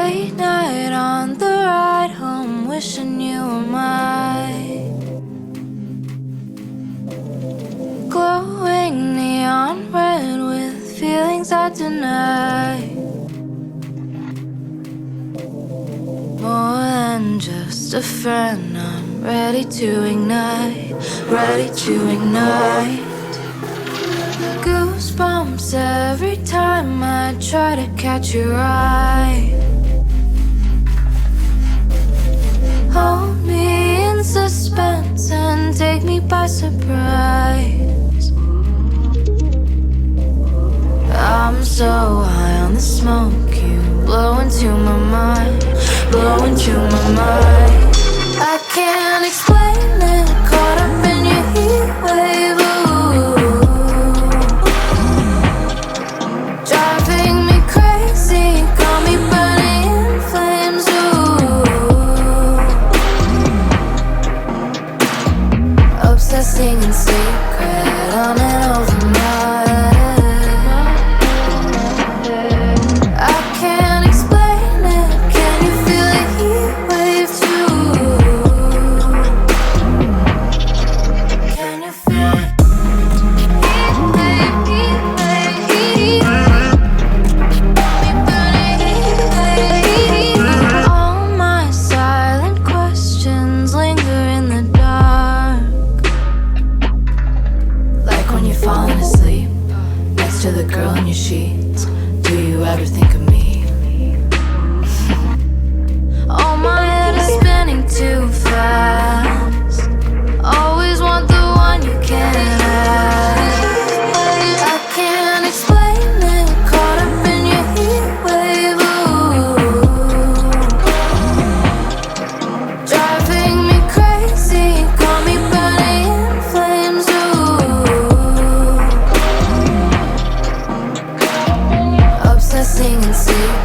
Late night on the ride home, wishing you were mine. Glowing neon red with feelings I deny. More than just a friend, I'm ready to ignite, ready to ignite. Goosebumps every time I try to catch your eye. Hold me in suspense and take me by surprise. I'm so high on the smoke, you blow into my mind, blow into my mind. I can't explain it, caught up in your heat wave. Driving me crazy, got me burning in flames. Obsessing in secret on an overnight. I can't explain it, can you feel the heat wave too? Can you feel it? Heat wave, heat wave, heat wave. Me burning heat wave. All my silent questions linger in the dark. Like when you're falling asleep next to the girl in your sheets, do you ever think of me? Oh, my head is spinning too fast. Always want the one you can't have. I can't explain it, caught up in your heat wave. Driving me crazy, got me burning in flames. Obsessing in secret